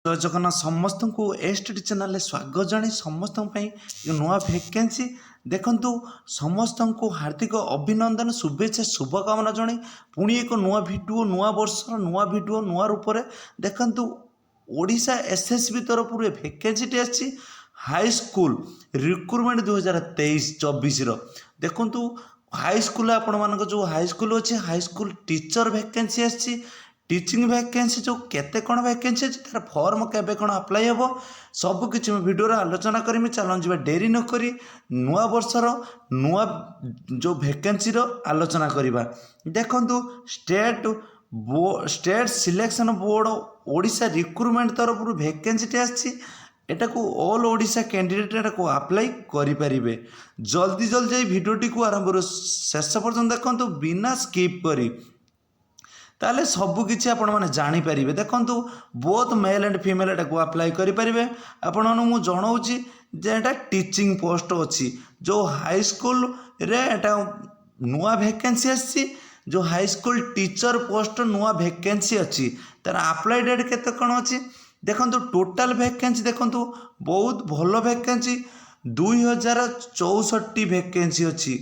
जय जगन्नाथ समस्त को एसटी चैनल स्वागत जानी समस्त नुआ भैकेंसी देखंतु समस्त को हार्दिक अभिनंदन शुभेच्छा शुभकामना जणी पुणी एक नुआ भिडियो नुआ वर्षर नुआ भिडियो नुआ रूप से देखंतु ओडिशा एसएसबी तरफ भैकेंसी आसी हाई स्कूल रिक्रुटमेंट 2023-24 देखंतु हाई स्कूल आपण मान जो हाई स्कूल अच्छे हाई स्कूल टीचर भैकेंसी आसी टीचिंग वैकेंसी जो केते कौन वैकेंसी अच्छी तार फॉर्म केबे कौन अप्लाई हे सबकि भिडियो आलोचना करमी चलन जी डेरी नक नुआ वर्षर नुआ जो वैकेंसी आलोचना करवा देखंतु state selection board Odisha recruitment तरफ वैकेंसी आसी एटा को ऑल ओडिशा कैंडिडेट एटा को अप्लाई करें जल्दी जल्दी भिडियोटी को आरंभ शेष पर्यटन देखो बिना स्किप करी ताले सबकि आपण मैंने जापर देखो बोथ मेल एंड फीमेल एटा को अप्लाई करें आपण मुझे जनाऊँगी जे टीचिंग पोस्ट अच्छी जो हाई स्कूल रे एटा नुआ वैकेंसी आसी जो हाई स्कूल टीचर पोस्ट नुआ वैकेंसी अच्छी तार अप्लाई डेट केते कौन अच्छी देखो टोटाल वैकेंसी देखो बहुत भल वैकेंसी 2064 वैकेंसी अच्छी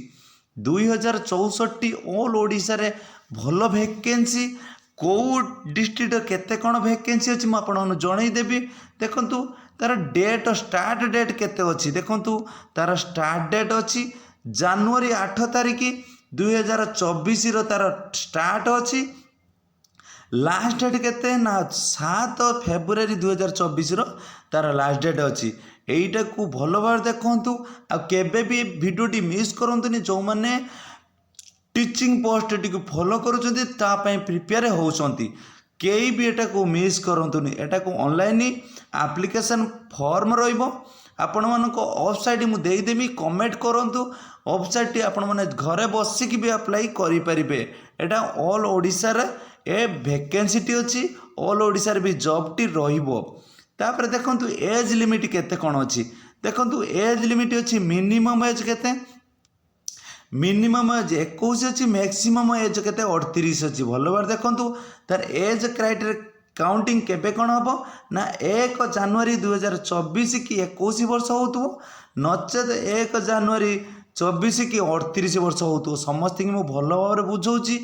2064 ऑल ओडिशा रे भल वैकेंसी कौ डिस्ट्रिक्ट केते कौन वैकेंसी अच्छी मुझे जनईदेवी देखु तार डेट स्टार्ट डेट केते अच्छी देखु तार स्टार्ट डेट अच्छी जनवरी 8 तारिख 2024 तार स्टार्ट अच्छी लास्ट डेट केते ना 7 फेब्रुआरी 2024 तार लास्ट डेट अच्छी यहीटा को भल भाव देखु आबे भी भिडियोटी मिस करंतुनी जो मैंने टीचिंग पोस्ट टी फॉलो करुँच प्रिपेयर होती कई भी एटा को मिस करंतुनी एटा को ऑनलाइन एप्लिकेशन फॉर्म रहिबो आपण मानको वेबसाइट मु देदेमी कमेंट करंतु वेबसाइट आपण माने घरे बसिक भी अप्लाई करि परिबे एटा ऑल ओडिशा रे ए वैकेंसी टी अछि ऑल ओडिशा रे भी जॉब टी रहिबो तापर देखंतु एज लिमिट केते कोन अछि देखंतु एज लिमिट अछि मिनिमम एज केते मिनिमम एज 21 अच्छी मैक्सिमम एज के 38 अच्छी भल बार देखु तार एज क्राइटेरिया काउंटिंग केबे कौन हम ना 1 जनवरी 2024 कि 21 वर्ष हो नचेत 1 जनवरी 24 कि 38 वर्ष हो समस्त मुझे भल भाव बुझाऊँगी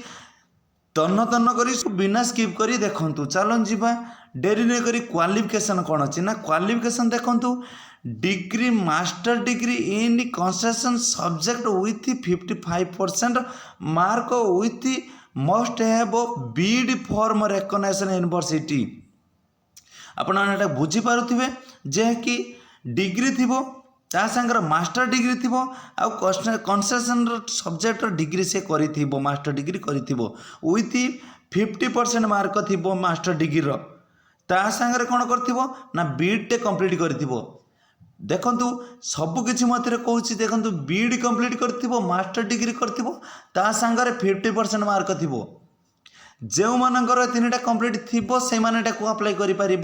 तन्न तन्न करी बिना स्किप करी देखंतु चलन जीवा डेरी नहीं करी क्वालिफिकेशन कौन अच्छी ना क्वालिफिकेशन देखंतु degree master degree in construction subject with 55% mark with must have Beed form recognisation university आपण मैंने बुझी पारुथिबे जे कि डिग्री थिबो ता संगर मास्टर डिग्री थिबो आ कंस्ट्रक्शन सब्जेक्ट डिग्री से करिथिबो मास्टर डिग्री करिथिबो विथ 50% मार्क थिबो मास्टर डिग्री रो ता संगर कोन करथिबो ना बीड टे कंप्लीट करिथिबो देखंतु सबकि मत कहूँ देखो बीड कंप्लीट कर मास्टर डिग्री कर सांगे 50% मार्क थी जो मानकर 3टा कंप्लीट थी से अप्लाई कर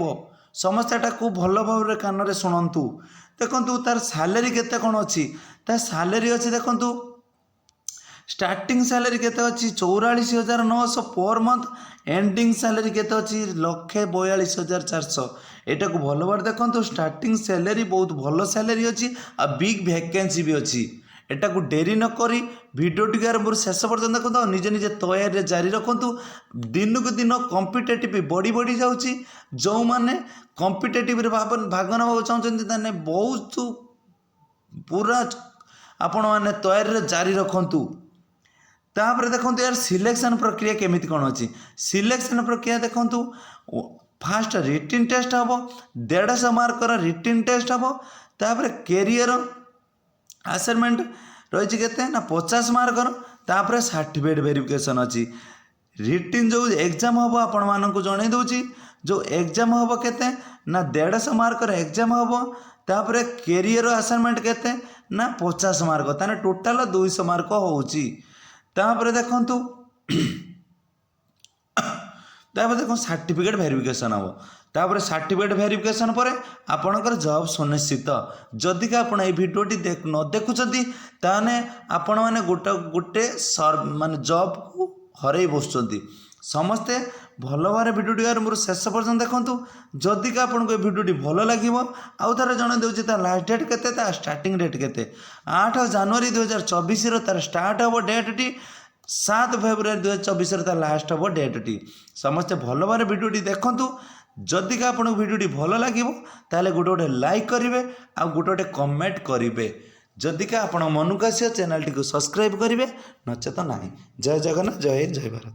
समस्त को भल भाव कान में शुणु देखु तार सैलरी केते कौन अच्छी तार सैलरी अच्छी देखु स्टार्टिंग सैलरी केते अच्छी 44,900 पर मंथ एंडिंग सैलरी केते अच्छी 1,42,400 एटा को भल बार देखो स्टार्टिंग सैलरी बहुत भल सैलरी अच्छी आ बिग वैकेंसी भी अच्छी एटा को डेरी न करी वीडियो टी आरंभ शेष पर्यटन देखो निज निजे तैयारी जारी रखु दिन को दिन कॉम्पिटिटिव बढ़ी बढ़ी जाऊँगी जो मैंने कॉम्पिटिटिव भाग ना चाहते बहुत पूरा आपण मैंने तैयारी जारी रखु तापर देखो यार सिलेक्शन प्रक्रिया केमिति कौन अच्छी सिलेक्शन प्रक्रिया देखो फास्ट रिटिन टेस्ट हम 150 मार्क रिटिन टेस्ट हम तापर कैरियर असाइनमेंट रही केते ना 50 मार्क तापर सर्टिफिकेट वेरिफिकेशन अच्छी रिटिन जो एग्जाम हम आपण मानक जन दूची जो एग्जाम हम केते ना 150 मार्क एग्जाम हम तापर कैरियर असाइनमेंट केते ना 50 मार्क ताने टोटाल 200 मार्क होउची तापर देखंतु तापर देखो सर्टिफिकेट वेरिफिकेशन हम तापर सर्टिफिकेट वेरिफिकेशन पर आपणकर जॉब सुनिश्चित जदि का आपण ए भिडियोटी न देखुछंती ताने आपण माने गोटे माने जॉब को हरई बसुछंती समस्ते ଭଲ ଭାବରେ ଭିଡ଼ିଓଟି ଆରମ୍ଭରୁ ଶେଷ ପର୍ଯ୍ୟନ୍ତ ଦେଖନ୍ତୁ। ଯଦିକା ଆପଣଙ୍କୁ ଏ ଭିଡ଼ିଓଟି ଭଲ ଲାଗିବ ଆଉ ଥରେ ଜଣେଇ ଦେଉଛି ତା ଲାଷ୍ଟ ଡେଟ୍ କେତେ, ତା ଷ୍ଟାର୍ଟିଂ ଡେଟ୍ କେତେ। 8 ଜାନୁଆରୀ 2024ର ତାର ଷ୍ଟାର୍ଟ ହେବ ଡେଟ୍ଟି, 7 ଫେବୃଆରୀ 2024ରେ ତା ଲାଷ୍ଟ ହେବ ଡେଟ୍ଟି। ସମସ୍ତେ ଭଲ ଭାବରେ ଭିଡ଼ିଓଟି ଦେଖନ୍ତୁ। ଯଦିକା ଆପଣଙ୍କୁ ଭିଡ଼ିଓଟି ଭଲ ଲାଗିବ ତାହେଲେ ଗୋଟେ ଲାଇକ୍ କରିବେ ଆଉ ଗୋଟେ କମେଣ୍ଟ କରିବେ। ଯଦିକା ଆପଣ ମନକୁ ଆସିବ ଚ୍ୟାନେଲଟିକୁ ସବସ୍କ୍ରାଇବ୍ କରିବେ, ନଚେତ ନାହିଁ। ଜୟ ଜଗନ୍ନାଥ, ଜୟ ହିନ୍ଦ, ଜୟ ଭାରତ।